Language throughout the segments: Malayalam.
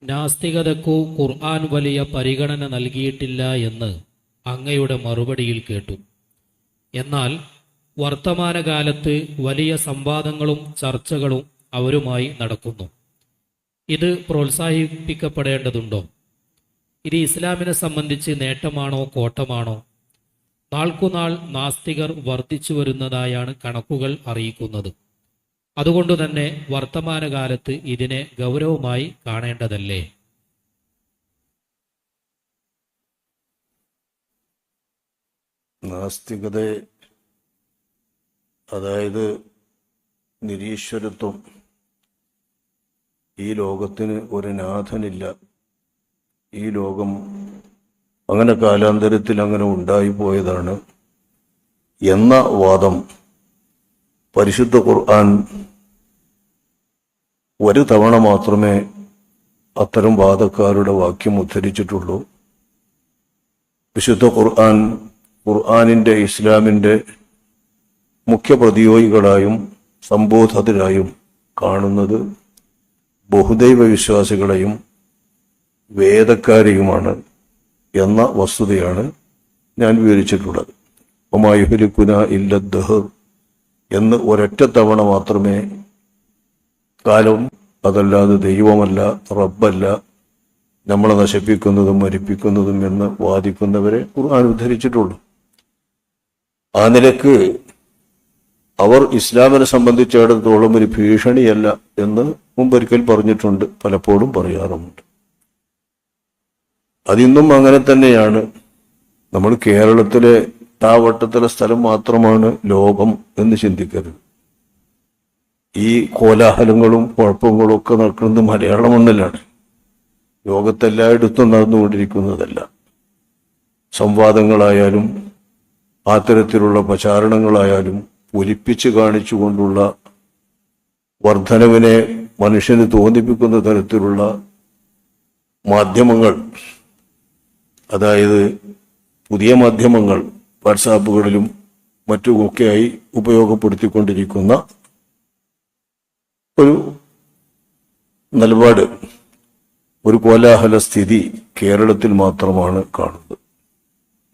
നാസ്തികതയ്ക്കു ഖുർആൻ വലിയ പരിഗണന നൽകിയിട്ടില്ല എന്ന് അങ്ങയുടെ മറുപടിയിൽ കേട്ടു. എന്നാൽ വർത്തമാനകാലത്ത് വലിയ സംവാദങ്ങളും ചർച്ചകളും അവരുമായി നടക്കുന്നു. ഇത് പ്രോത്സാഹിപ്പിക്കപ്പെടേണ്ടതുണ്ടോ? ഇത് ഇസ്ലാമിനെ സംബന്ധിച്ച് നേട്ടമാണോ കോട്ടമാണോ? നാൾക്കുനാൾ നാസ്തികർ വർദ്ധിച്ചു വരുന്നതായാണ് കണക്കുകൾ അറിയിക്കുന്നത്. അതുകൊണ്ടുതന്നെ വർത്തമാനകാലത്ത് ഇതിനെ ഗൗരവമായി കാണേണ്ടതല്ലേ? നാസ്തികതയെ, അതായത് നിരീശ്വരത്വം, ഈ ലോകത്തിന് ഒരു നാഥനില്ല, ഈ ലോകം അങ്ങനെ കാലാന്തരത്തിൽ അങ്ങനെ ഉണ്ടായിപ്പോയതാണ് എന്ന വാദം പരിശുദ്ധ ഖുർആൻ ഒരു തവണ മാത്രമേ അത്തരം വാദക്കാരുടെ വാക്യം ഉദ്ധരിച്ചിട്ടുള്ളൂ. വിശുദ്ധ ഖുർആനിന്റെ ഇസ്ലാമിന്റെ മുഖ്യ പ്രതിയോഗികളായും സംബോധകരായും കാണുന്നത് ബഹുദൈവ വിശ്വാസികളെയും വേദക്കാരെയുമാണ് എന്ന വസ്തുതയാണ് ഞാൻ വിവരിച്ചിട്ടുള്ളത്. ഒമായുഹ്ലികുന ഇല്ല ദഹർ എന്ന് ഒരൊറ്റ തവണ മാത്രമേ കാലം, അതല്ലാതെ ദൈവമല്ല, റബ്ബല്ല, നമ്മളെ നശിപ്പിക്കുന്നതും മരിപ്പിക്കുന്നതും എന്ന് വാദിക്കുന്നവരെ ഖുർആൻ ഉദ്ധരിച്ചിട്ടുള്ളൂ. ആ നിലക്ക് അവർ ഇസ്ലാമിനെ സംബന്ധിച്ചിടത്തോളം ഒരു ഭീഷണിയല്ല എന്ന് മുമ്പൊരിക്കൽ പറഞ്ഞിട്ടുണ്ട്, പലപ്പോഴും പറയാറുമുണ്ട്. അതിന്നും അങ്ങനെ തന്നെയാണ്. നമ്മൾ കേരളത്തിലെ താവട്ടത്തിലെ സ്ഥലം മാത്രമാണ് ലോകം എന്ന് ചിന്തിക്കരുത്. ഈ കോലാഹലങ്ങളും കുഴപ്പങ്ങളും ഒക്കെ നടക്കുന്നത് മലയാള മണ്ണിലാണ്. ലോകത്തെല്ലായിടത്തും നടന്നുകൊണ്ടിരിക്കുന്നതല്ല. സംവാദങ്ങളായാലും അത്തരത്തിലുള്ള പ്രചാരണങ്ങളായാലും ഒലിപ്പിച്ച് കാണിച്ചുകൊണ്ടുള്ള വർധനവിനെ മനുഷ്യന് തോന്നിപ്പിക്കുന്ന തരത്തിലുള്ള മാധ്യമങ്ങൾ, അതായത് പുതിയ മാധ്യമങ്ങൾ വാട്സാപ്പുകളിലും മറ്റുമൊക്കെയായി ഉപയോഗപ്പെടുത്തിക്കൊണ്ടിരിക്കുന്ന ഒരു നിലപാട്, ഒരു കോലാഹല സ്ഥിതി കേരളത്തിൽ മാത്രമാണ് കാണുന്നത്.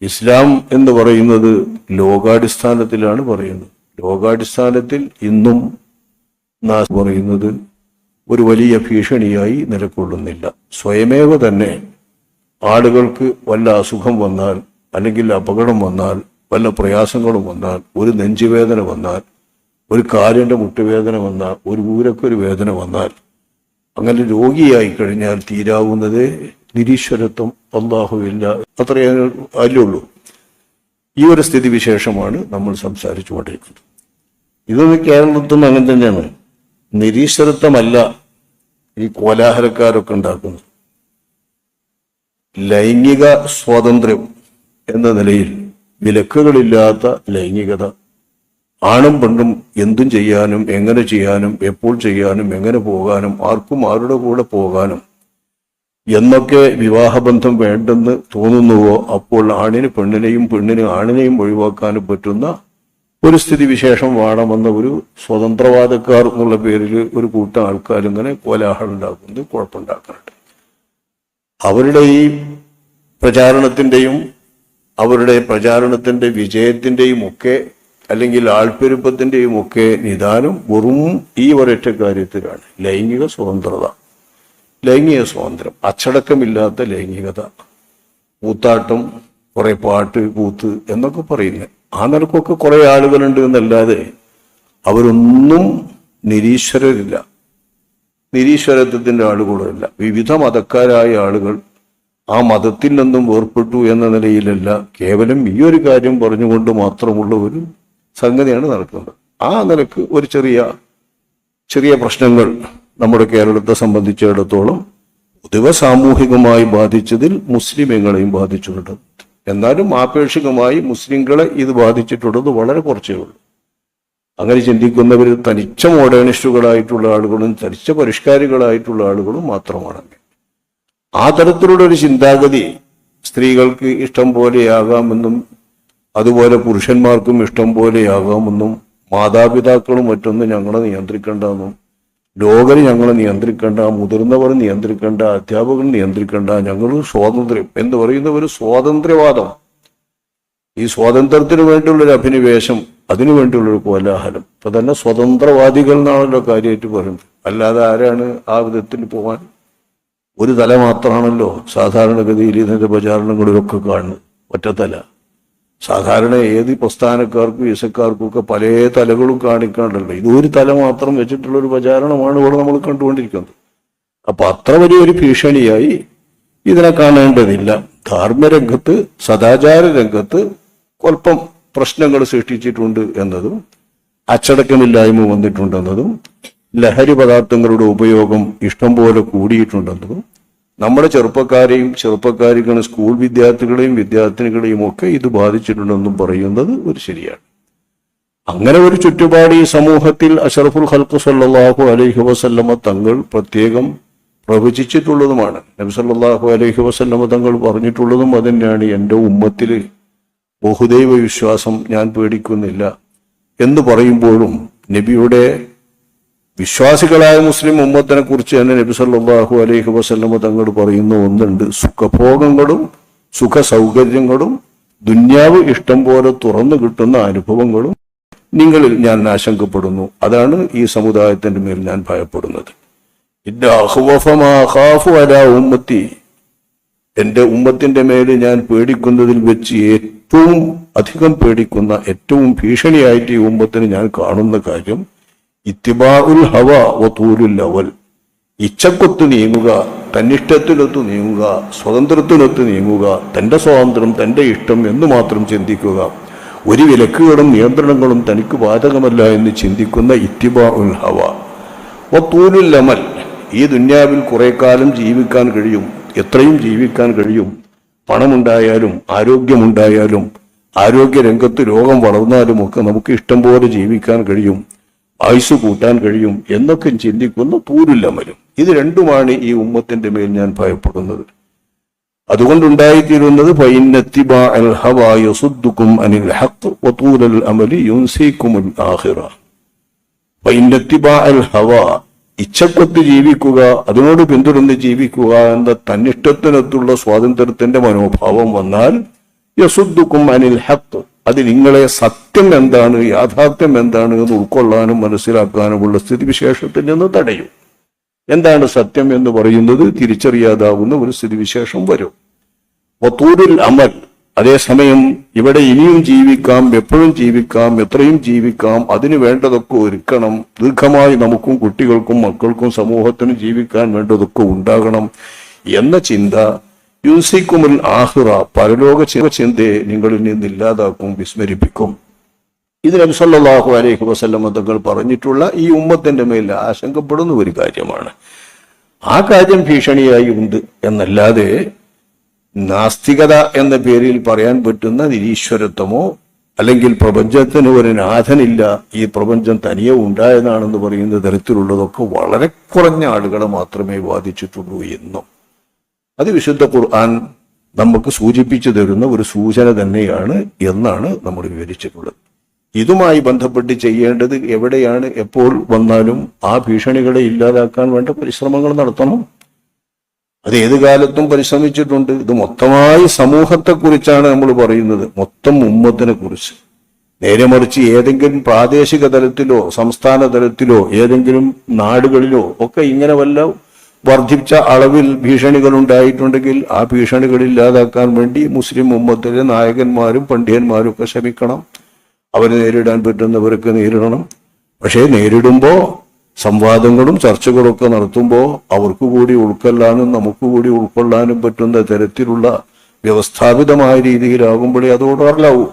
ഇസ്ലാം എന്ന് പറയുന്നത് ലോകാടിസ്ഥാനത്തിലാണ് പറയുന്നത്. ലോകാടിസ്ഥാനത്തിൽ ഇന്നും പറയുന്നത് ഒരു വലിയ ഭീഷണിയായി നിലകൊള്ളുന്നില്ല. സ്വയമേവ തന്നെ ആളുകൾക്ക് വല്ല അസുഖം വന്നാൽ, അല്ലെങ്കിൽ അപകടം വന്നാൽ, വല്ല പ്രയാസങ്ങളും വന്നാൽ, ഒരു നെഞ്ചുവേദന വന്നാൽ, ഒരു കാലിൻ്റെ മുട്ടുവേദന വന്നാൽ, ഒരു ഊരക്കൊരു വേദന വന്നാൽ, അങ്ങനെ രോഗിയായി കഴിഞ്ഞാൽ തീരാവുന്നത് നിരീശ്വരത്വം, അല്ലാഹുവില്ല, അത്രയേ അല്ലുള്ളൂ. ഈ ഒരു സ്ഥിതിവിശേഷമാണ് നമ്മൾ സംസാരിച്ചു കൊണ്ടിരിക്കുന്നത്. ഇതൊന്നും കേരളത്തിൽ അങ്ങനെ തന്നെയാണ്. നിരീശ്വരത്വമല്ല ഈ കോലാഹലക്കാരൊക്കെ ഉണ്ടാക്കുന്നത്. ലൈംഗിക സ്വാതന്ത്ര്യം എന്ന നിലയിൽ വിലക്കുകളില്ലാത്ത ലൈംഗികത, ആണും പെണ്ണും എന്തും ചെയ്യാനും എങ്ങനെ ചെയ്യാനും എപ്പോൾ ചെയ്യാനും എങ്ങനെ പോകാനും ആർക്കും ആരുടെ കൂടെ പോകാനും എന്നൊക്കെ വിവാഹബന്ധം വേണ്ടെന്ന് തോന്നുന്നുവോ അപ്പോൾ ആണിന് പെണ്ണിനെയും പെണ്ണിന് ആണിനെയും ഒഴിവാക്കാനും പറ്റുന്ന ഒരു സ്ഥിതിവിശേഷം വേണമെന്ന ഒരു സ്വതന്ത്രവാദക്കാർ എന്നുള്ള പേരിൽ ഒരു കൂട്ടം ആൾക്കാർ ഇങ്ങനെ കോലാഹലം ഉണ്ടാക്കുന്നത്, കുഴപ്പമുണ്ടാക്കുന്നുണ്ട്. അവരുടെ ഈ പ്രചാരണത്തിന്റെ വിജയത്തിന്റെയും ഒക്കെ, അല്ലെങ്കിൽ ആൾപ്പെരുപ്പത്തിന്റെയും ഒക്കെ നിദാനം വെറും ഈ ഒരൊറ്റ കാര്യത്തിലാണ്: ലൈംഗിക സ്വാതന്ത്ര്യം, അച്ചടക്കമില്ലാത്ത ലൈംഗികത, കൂത്താട്ടം, കുറെ പാട്ട് കൂത്ത് എന്നൊക്കെ പറയുന്നത്. ആ നിലക്കൊക്കെ കുറെ ആളുകളുണ്ട് എന്നല്ലാതെ അവരൊന്നും നിരീശ്വരരില്ല, നിരീശ്വരത്വത്തിന്റെ ആളുകളുമല്ല. വിവിധ മതക്കാരായ ആളുകൾ ആ മതത്തിൽ നിന്നും വേർപെട്ടു എന്ന നിലയിലല്ല, കേവലം ഈ ഒരു കാര്യം പറഞ്ഞുകൊണ്ട് മാത്രമുള്ള ഒരു സംഗതിയാണ് നടക്കുന്നത്. ആ നിലക്ക് ഒരു ചെറിയ പ്രശ്നങ്ങൾ നമ്മുടെ കേരളത്തെ സംബന്ധിച്ചിടത്തോളം പൊതുവെ സാമൂഹികമായി ബാധിച്ചതിൽ മുസ്ലിമീങ്ങളെയും ബാധിച്ചിട്ടുണ്ട്. എന്നാലും ആപേക്ഷികമായി മുസ്ലിങ്ങളെ ഇത് ബാധിച്ചിട്ടുള്ളത് വളരെ കുറച്ചേ ഉള്ളൂ. അങ്ങനെ ചിന്തിക്കുന്നവർ തനിച്ച മോഡേണിസ്റ്റുകളായിട്ടുള്ള ആളുകളും തനിച്ച പരിഷ്കാരികളായിട്ടുള്ള ആളുകളും മാത്രമാണ്. ആ തരത്തിലുള്ള ഒരു ചിന്താഗതി സ്ത്രീകൾക്ക് ഇഷ്ടം പോലെയാകാമെന്നും അതുപോലെ പുരുഷന്മാർക്കും ഇഷ്ടം പോലെയാകാമെന്നും മാതാപിതാക്കളും മറ്റൊന്നും ഞങ്ങളെ നിയന്ത്രിക്കേണ്ടെന്നും ലോകര് ഞങ്ങളെ നിയന്ത്രിക്കേണ്ട, മുതിർന്നവർ നിയന്ത്രിക്കേണ്ട, അധ്യാപകർ നിയന്ത്രിക്കേണ്ട, ഞങ്ങൾ സ്വാതന്ത്ര്യം എന്ന് പറയുന്ന ഒരു സ്വാതന്ത്ര്യവാദം. ഈ സ്വാതന്ത്ര്യത്തിന് വേണ്ടിയുള്ളൊരു അഭിനിവേശം, അതിനു വേണ്ടിയുള്ളൊരു കോലാഹലം. ഇപ്പൊ തന്നെ സ്വതന്ത്രവാദികൾ എന്നാണല്ലോ കാര്യമായിട്ട് പറയുന്നത്. അല്ലാതെ ആരാണ് ആ വിധത്തിൽ പോകാൻ? ഒരു തല മാത്രമാണല്ലോ സാധാരണഗതിയിൽ ഇതിന്റെ പ്രചാരണങ്ങളിലൊക്കെ കാണുന്നത്, ഒറ്റത്തല. സാധാരണ ഏത് പ്രസ്ഥാനക്കാർക്കും ഇസക്കാർക്കും ഒക്കെ പല തലകളും കാണിക്കാണ്ടല്ലോ. ഇതൊരു തല മാത്രം വെച്ചിട്ടുള്ള ഒരു പ്രചാരണമാണ് ഇവിടെ നമ്മൾ കണ്ടുകൊണ്ടിരിക്കുന്നത്. അപ്പൊ അത്ര വലിയൊരു ഭീഷണിയായി ഇതിനെ കാണേണ്ടതില്ല. ധാർമ്മ്യരംഗത്ത്, സദാചാര രംഗത്ത് അല്പം പ്രശ്നങ്ങൾ സൃഷ്ടിച്ചിട്ടുണ്ട് എന്നതും, അച്ചടക്കമില്ലായ്മ വന്നിട്ടുണ്ടെന്നതും, ലഹരി പദാർത്ഥങ്ങളുടെ ഉപയോഗം ഇഷ്ടം പോലെ കൂടിയിട്ടുണ്ടെന്നതും, നമ്മുടെ ചെറുപ്പക്കാരെയും സ്കൂൾ വിദ്യാർത്ഥികളെയും ഒക്കെ ഇത് ബാധിച്ചിട്ടുണ്ടെന്നും പറയുന്നത് ഒരു ശരിയാണ്. അങ്ങനെ ഒരു ചുറ്റുപാട് ഈ സമൂഹത്തിൽ അഷ്റഫുൽ ഖൽഖ് സല്ലല്ലാഹു അലൈഹി വസല്ലമ തങ്ങൾ പ്രത്യേകം പ്രവചിച്ചിട്ടുള്ളതുമാണ്. നബി സല്ലല്ലാഹു അലൈഹി വസല്ലമ തങ്ങൾ പറഞ്ഞിട്ടുള്ളതും അതന്നെയാണ്. എൻ്റെ ഉമ്മത്തിൽ ബഹുദൈവ വിശ്വാസം ഞാൻ പേടിക്കുന്നില്ല എന്ന് പറയുമ്പോഴും നബിയുടെ വിശ്വാസികളായ മുസ്ലിം ഉമ്മത്തിനെ കുറിച്ച് തന്നെ നബി സല്ലല്ലാഹു അലൈഹി വസല്ലമ തങ്ങൾ പറയുന്ന ഒന്നുണ്ട്: സുഖഭോഗങ്ങളും സുഖ സൗകര്യങ്ങളും ദുന്യാവ് ഇഷ്ടം പോലെ തുറന്നു കിട്ടുന്ന അനുഭവങ്ങളും നിങ്ങളിൽ ഞാൻ ആശങ്കപ്പെടുന്നു. അതാണ് ഈ സമുദായത്തിന്റെ മേൽ ഞാൻ ഭയപ്പെടുന്നത്. ഉമ്മത്തി, എന്റെ ഉമ്മത്തിന്റെ മേൽ ഞാൻ പേടിക്കുന്നതിൽ വെച്ച് ഏറ്റവും അധികം പേടിക്കുന്ന, ഏറ്റവും ഭീഷണിയായിട്ട് ഈ ഉമ്മത്തിന് ഞാൻ കാണുന്ന കാര്യം ഇത്തിബാഉൽ ഹവ വതൂലുൽ അവൽ, ഇച്ഛക്കൊത്ത് നീങ്ങുക, തന്നിഷ്ടത്തിനൊത്ത് നീങ്ങുക, സ്വതന്ത്രത്തിനൊത്ത് നീങ്ങുക, തന്റെ സ്വാതന്ത്ര്യം, തന്റെ ഇഷ്ടം എന്ന് മാത്രം ചിന്തിക്കുക, ഒരു വിലക്കുകളും നിയന്ത്രണങ്ങളും തനിക്ക് ബാധകമല്ല എന്ന് ചിന്തിക്കുന്ന ഇത്തിബാഉൽ ഹവ വതൂലുൽ അമൽ. ഈ ദുന്യാവിൽ കുറെ കാലം ജീവിക്കാൻ കഴിയും, എത്രയും ജീവിക്കാൻ കഴിയും. പണമുണ്ടായാലും ആരോഗ്യമുണ്ടായാലും ആരോഗ്യരംഗത്ത് രോഗം വളർന്നാലും ഒക്കെ നമുക്ക് ഇഷ്ടം പോലെ ജീവിക്കാൻ കഴിയും, ആയുസ് കൂട്ടാൻ കഴിയും എന്നൊക്കെ ചിന്തിക്കുന്ന തൂരുല്ലമലും. ഇത് രണ്ടുമാണ് ഈ ഉമ്മത്തിന്റെ മേൽ ഞാൻ ഭയപ്പെടുന്നത്. അതുകൊണ്ടുണ്ടായിത്തീരുന്നത് ഇച്ഛക്കൊത്ത് ജീവിക്കുക, അതിനോട് പിന്തുടർന്ന് ജീവിക്കുക എന്ന തന്നിഷ്ടത്തിനൊത്തുള്ള സ്വാതന്ത്ര്യത്തിന്റെ മനോഭാവം വന്നാൽ യസുദ്ദുക്കും അനിൽ ഹഖ്, അത് നിങ്ങളെ സത്യം എന്താണ്, യാഥാർത്ഥ്യം എന്താണ് എന്ന് ഉൾക്കൊള്ളാനും മനസ്സിലാക്കാനുമുള്ള സ്ഥിതിവിശേഷത്തിൽ നിന്ന് തടയും. എന്താണ് സത്യം എന്ന് പറയുന്നത് തിരിച്ചറിയാതാവുന്ന ഒരു സ്ഥിതിവിശേഷം വരും. വതൂരുൽ അമൽ, അതേസമയം ഇവിടെ ഇനിയും ജീവിക്കാം, എപ്പോഴും ജീവിക്കാം, എത്രയും ജീവിക്കാം, അതിന് വേണ്ടതൊക്കെ ഒരുക്കണം, ദീർഘമായി നമുക്കും കുട്ടികൾക്കും മക്കൾക്കും സമൂഹത്തിനും ജീവിക്കാൻ വേണ്ടതൊക്കെ ഉണ്ടാകണം എന്ന ചിന്ത യുൻസിക്കുമുൽ ആഖിറ, പരലോക ചിന്തയെ നിങ്ങളിൽ നിന്ന് ഇല്ലാതാക്കും, വിസ്മരിപ്പിക്കും. ഇത് നബി സല്ലല്ലാഹു അലൈഹി വസല്ലം തങ്ങൾ പറഞ്ഞിട്ടുള്ള ഈ ഉമ്മത്തിന്റെ മേൽ ആശങ്കപ്പെടുന്ന ഒരു കാര്യമാണ്. ആ കാര്യം ഭീഷണിയായി ഉണ്ട് എന്നല്ലാതെ നാസ്തികത എന്ന പേരിൽ പറയാൻ പറ്റുന്ന നിരീശ്വരത്വമോ അല്ലെങ്കിൽ പ്രപഞ്ചത്തിന് ഒരു നാഥനില്ല, ഈ പ്രപഞ്ചം തനിയെ ഉണ്ടായതാണെന്ന് പറയുന്ന തരത്തിലുള്ളതൊക്കെ വളരെ കുറഞ്ഞ ആളുകളെ മാത്രമേ വാദിച്ചിട്ടുള്ളൂ എന്നും അത് വിശുദ്ധ ഖുർആൻ നമുക്ക് സൂചിപ്പിച്ചു തരുന്ന ഒരു സൂചന തന്നെയാണ് എന്നാണ് നമ്മൾ വിവരിച്ചിട്ടുള്ളത്. ഇതുമായി ബന്ധപ്പെട്ട് ചെയ്യേണ്ടത് എവിടെയാണ് എപ്പോൾ വന്നാലും ആ ഭീഷണികളെ ഇല്ലാതാക്കാൻ വേണ്ട പരിശ്രമങ്ങൾ നടത്തണം. അത് ഏത് കാലത്തും പരിശ്രമിച്ചിട്ടുണ്ട്. ഇത് മൊത്തമായി സമൂഹത്തെക്കുറിച്ചാണ് നമ്മൾ പറയുന്നത്, മൊത്തം ഉമ്മത്തിനെ കുറിച്ച്. നേരെ മറിച്ച് ഏതെങ്കിലും പ്രാദേശിക തലത്തിലോ സംസ്ഥാന തലത്തിലോ ഏതെങ്കിലും നാടുകളിലോ ഒക്കെ ഇങ്ങനെ വല്ല വർദ്ധിച്ച അളവിൽ ഭീഷണികൾ ഉണ്ടായിട്ടുണ്ടെങ്കിൽ ആ ഭീഷണികൾ ഇല്ലാതാക്കാൻ വേണ്ടി മുസ്ലിം ഉമ്മത്തിലെ നായകന്മാരും പണ്ഡിതന്മാരും ഒക്കെ ശ്രമിക്കണം. അവരെ നേരിടാൻ പറ്റുന്നവരൊക്കെ നേരിടണം. പക്ഷേ നേരിടുമ്പോൾ സംവാദങ്ങളും ചർച്ചകളും ഒക്കെ നടത്തുമ്പോൾ അവർക്ക് കൂടി ഉൾക്കൊള്ളാനും നമുക്ക് കൂടി ഉൾക്കൊള്ളാനും പറ്റുന്ന തരത്തിലുള്ള വ്യവസ്ഥാപിതമായ രീതിയിലാകുമ്പോഴേ അതോടല്ലാവൂ.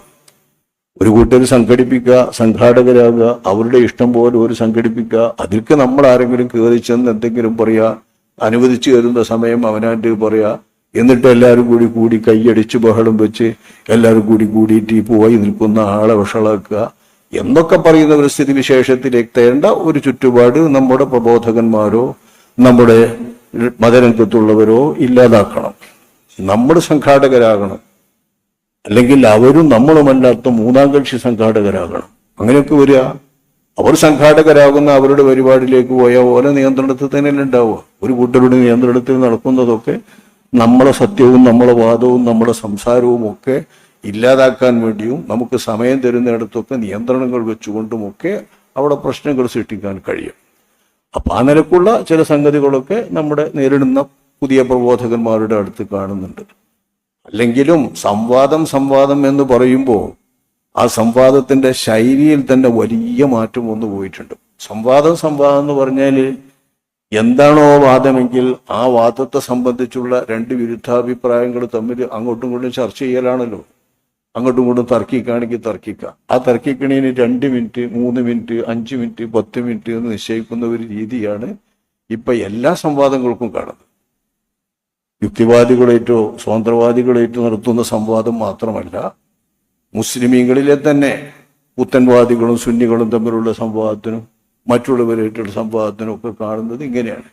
ഒരു കൂട്ടർ സംഘടിപ്പിക്കുക, സംഘാടകരാകുക, അവരുടെ ഇഷ്ടം പോലെ ഒരു സംഘടിപ്പിക്കുക, അതിൽക്ക് നമ്മൾ ആരെങ്കിലും കയറിച്ചെന്ന് എന്തെങ്കിലും പറയാ, അനുവദിച്ചു തരുന്ന സമയം അവനായിട്ട് പറയാ, എന്നിട്ട് എല്ലാവരും കൂടി കൈയടിച്ച് ബഹളം വെച്ച് എല്ലാവരും കൂടിയിട്ട് പോയി നിൽക്കുന്ന ആളെ വഷളാക്കുക എന്നൊക്കെ പറയുന്ന ഒരു സ്ഥിതിവിശേഷത്തിൽ എത്തേണ്ട ഒരു ചുറ്റുപാട് നമ്മുടെ പ്രബോധകന്മാരോ നമ്മുടെ മതരംഗത്തുള്ളവരോ ഇല്ലാതാക്കണം. നമ്മൾ സംഘാടകരാകണം, അല്ലെങ്കിൽ അവരും നമ്മളുമല്ലാത്ത മൂന്നാം കക്ഷി സംഘാടകരാകണം. അങ്ങനെയൊക്കെ വരിക. അവർ സംഘാടകരാകുന്ന അവരുടെ പരിപാടിയിലേക്ക് പോയാൽ ഓരോ നിയന്ത്രണത്തിൽ തന്നെയല്ലേ ഉണ്ടാവുക. ഒരു കൂട്ടരുടെ നിയന്ത്രണത്തിൽ നടക്കുന്നതൊക്കെ നമ്മളെ സത്യവും നമ്മളെ വാദവും നമ്മളെ സംസാരവും ഒക്കെ ഇല്ലാതാക്കാൻ വേണ്ടിയും നമുക്ക് സമയം തരുന്നിടത്തൊക്കെ നിയന്ത്രണങ്ങൾ വെച്ചുകൊണ്ടുമൊക്കെ അവിടെ പ്രശ്നങ്ങൾ സൃഷ്ടിക്കാൻ കഴിയും. അപ്പം ആ നിലക്കുള്ള ചില സംഗതികളൊക്കെ നമ്മുടെ നേരിടുന്ന പുതിയ പ്രബോധകന്മാരുടെ അടുത്ത് കാണുന്നുണ്ട്. അല്ലെങ്കിലും സംവാദം എന്ന് പറയുമ്പോൾ ആ സംവാദത്തിന്റെ ശൈലിയിൽ തന്നെ വലിയ മാറ്റം വന്നു പോയിട്ടുണ്ട്. സംവാദം എന്ന് പറഞ്ഞാൽ എന്താണോ വാദമെങ്കിൽ ആ വാദത്തെ സംബന്ധിച്ചുള്ള രണ്ട് വിരുദ്ധാഭിപ്രായങ്ങൾ തമ്മിൽ അങ്ങോട്ടും ഇങ്ങോട്ടും ചർച്ച ചെയ്യലാണല്ലോ. അങ്ങോട്ടും ഇങ്ങോട്ടും തർക്കിക്കുകയാണെങ്കിൽ തർക്കിക്കുക. ആ തർക്കിക്കണേന് 2 മിനിറ്റ് 3 മിനിറ്റ് 5 മിനിറ്റ് 10 മിനിറ്റ് എന്ന് നിശ്ചയിക്കുന്ന ഒരു രീതിയാണ് ഇപ്പൊ എല്ലാ സംവാദങ്ങൾക്കും കാണുന്നത്. യുക്തിവാദികളേറ്റോ സ്വതന്ത്രവാദികളേറ്റോ നടത്തുന്ന സംവാദം മാത്രമല്ല, മുസ്ലിമീങ്ങളിലെ തന്നെ പുത്തൻവാദികളും സുന്നികളും തമ്മിലുള്ള സംവാദത്തിനും മറ്റുള്ളവരായിട്ടുള്ള സംവാദത്തിനും ഒക്കെ കാണുന്നത് ഇങ്ങനെയാണ്.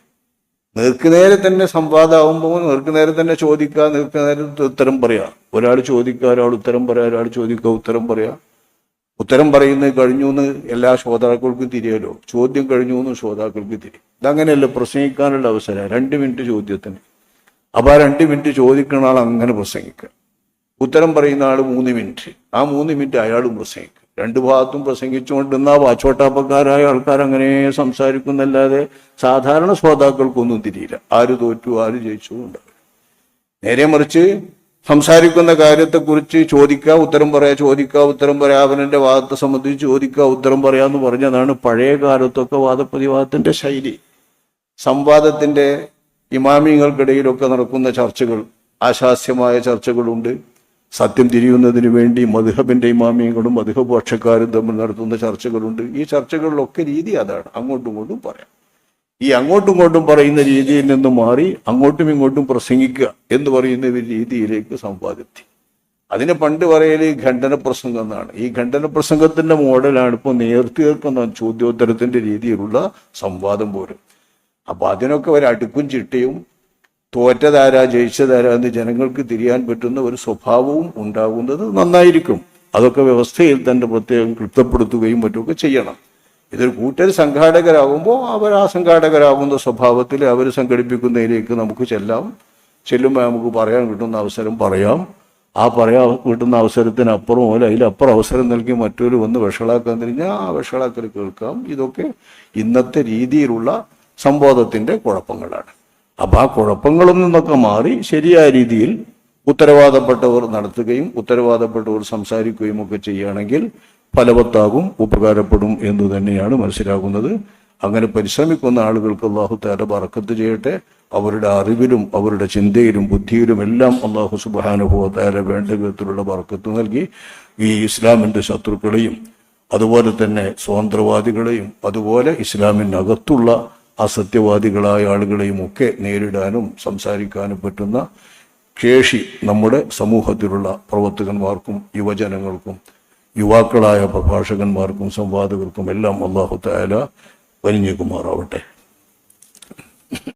നേർക്കുനേരെ തന്നെ സംവാദമാകുമ്പോൾ നേർക്കുനേരെ തന്നെ ചോദിക്കുക, നേർക്കുനേരെ ഉത്തരം പറയാം. ഒരാൾ ചോദിക്കുക, ഒരാൾ ഉത്തരം പറയാം, ഒരാൾ ചോദിക്കുക, ഉത്തരം പറയാം. ഉത്തരം പറയുന്നത് കഴിഞ്ഞു എന്ന് എല്ലാ ശ്രോതാക്കൾക്കും തിരിയല്ലോ, ചോദ്യം കഴിഞ്ഞു എന്ന് ശ്രോതാക്കൾക്ക് തിരിയും. ഇതങ്ങനെയല്ല പ്രസംഗിക്കാനുള്ള അവസരം. 2 മിനിറ്റ് ചോദ്യത്തിന്. അപ്പൊ ആ 2 മിനിറ്റ് ചോദിക്കുന്ന ആൾ അങ്ങനെ പ്രസംഗിക്കുക, ഉത്തരം പറയുന്ന ആൾ 3 മിനിറ്റ്, ആ 3 മിനിറ്റ് അയാളും പ്രസംഗിക്കുക. 2 ഭാഗത്തും പ്രസംഗിച്ചുകൊണ്ടിരുന്ന വാച്ചോട്ടാപ്പക്കാരായ ആൾക്കാർ അങ്ങനെ സംസാരിക്കുന്നല്ലാതെ സാധാരണ ശ്രോതാക്കൾക്കൊന്നും തിരിയില്ല. ആര് തോറ്റു ആര് ജയിച്ചു ഉണ്ടാവും. നേരെ മറിച്ച് സംസാരിക്കുന്ന കാര്യത്തെക്കുറിച്ച് ചോദിക്കുക, ഉത്തരം പറയാ, ചോദിക്കുക, ഉത്തരം പറയാ, അവനെ വാദത്തെ സംബന്ധിച്ച് ചോദിക്കുക, ഉത്തരം പറയാന്ന് പറഞ്ഞതാണ് പഴയ കാലത്തൊക്കെ വാദപ്രതിവാദത്തിന്റെ ശൈലി. സംവാദത്തിന്റെ ഇമാമിങ്ങൾക്കിടയിലൊക്കെ നടക്കുന്ന ചർച്ചകൾ, ആശാസ്യമായ ചർച്ചകളുണ്ട്. സത്യം തിരിയുന്നതിന് വേണ്ടി മദ്ഹബിന്റെ ഇമാമിയങ്ങളും മദ്ഹബ് പക്ഷക്കാരും തമ്മിൽ നടത്തുന്ന ചർച്ചകളുണ്ട്. ഈ ചർച്ചകളിലൊക്കെ രീതി അതാണ്, അങ്ങോട്ടും ഇങ്ങോട്ടും പറയാം. ഈ അങ്ങോട്ടും ഇങ്ങോട്ടും പറയുന്ന രീതിയിൽ നിന്ന് മാറി അങ്ങോട്ടും ഇങ്ങോട്ടും പ്രസംഗിക്കുക എന്ന് പറയുന്ന ഒരു രീതിയിലേക്ക് സംവാദത്തി. അതിന് പണ്ട് പറയല് ഖണ്ഡന പ്രസംഗം എന്നാണ്. ഈ ഖണ്ഡന പ്രസംഗത്തിന്റെ മോഡലാണ് ഇപ്പോൾ നേർത്തീർക്കുന്ന ചോദ്യോത്തരത്തിന്റെ രീതിയിലുള്ള സംവാദം പോലും. അപ്പൊ അതിനൊക്കെ ഒരു അടുക്കും ചിട്ടയും തോറ്റതാരാ ജയിച്ചതാരാ എന്ന് ജനങ്ങൾക്ക് തിരിയാൻ പറ്റുന്ന ഒരു സ്വഭാവവും ഉണ്ടാകുന്നത് നന്നായിരിക്കും. അതൊക്കെ വ്യവസ്ഥയിൽ തന്നെ പ്രത്യേകം ക്ലിപ്തപ്പെടുത്തുകയും മറ്റുമൊക്കെ ചെയ്യണം. ഇതൊരു കൂട്ടർ സംഘാടകരാകുമ്പോൾ അവർ ആ സംഘാടകരാകുന്ന സ്വഭാവത്തിൽ അവർ സംഘടിപ്പിക്കുന്നതിലേക്ക് നമുക്ക് ചെല്ലുമ്പോൾ നമുക്ക് പറയാൻ കിട്ടുന്ന അവസരം പറയാം. ആ പറയാൻ കിട്ടുന്ന അവസരത്തിനപ്പുറം പോലെ അതിലപ്പുറം അവസരം നൽകി മറ്റൊരു വന്ന് വഷളാക്കാൻ തിരിഞ്ഞാൽ ആ വഷളാക്കൽ കേൾക്കാം. ഇതൊക്കെ ഇന്നത്തെ രീതിയിലുള്ള സംവാദത്തിന്റെ കുഴപ്പങ്ങളാണ്. അപ്പൊ ആ കുഴപ്പങ്ങളിൽ നിന്നൊക്കെ മാറി ശരിയായ രീതിയിൽ ഉത്തരവാദപ്പെട്ടവർ നടത്തുകയും ഉത്തരവാദപ്പെട്ടവർ സംസാരിക്കുകയും ഒക്കെ ചെയ്യുകയാണെങ്കിൽ ഫലവത്താകും, ഉപകാരപ്പെടും എന്ന് തന്നെയാണ് മനസ്സിലാകുന്നത്. അങ്ങനെ പരിശ്രമിക്കുന്ന ആളുകൾക്ക് അല്ലാഹു തആല ബറക്കത്ത് ചെയ്യട്ടെ. അവരുടെ അറിവിലും അവരുടെ ചിന്തയിലും ബുദ്ധിയിലും എല്ലാം അല്ലാഹു സുബ്ഹാനഹു വ തആല വേണ്ട വിധത്തിലുള്ള ബറക്കത്ത് നൽകി ഈ ഇസ്ലാമിന്റെ ശത്രുക്കളെയും അതുപോലെ തന്നെ സ്വതന്ത്രവാദികളെയും അതുപോലെ ഇസ്ലാമിനകത്തുള്ള അസത്യവാദികളായ ആളുകളെയും ഒക്കെ നേരിടാനും സംസാരിക്കാനും പറ്റുന്ന ശേഷി നമ്മുടെ സമൂഹത്തിലുള്ള പ്രവർത്തകന്മാർക്കും യുവജനങ്ങൾക്കും യുവാക്കളായ പ്രഭാഷകന്മാർക്കും സംവാദകർക്കും എല്ലാം അല്ലാഹു തആല വലിഞ്ഞേക്കുമാറാവട്ടെ.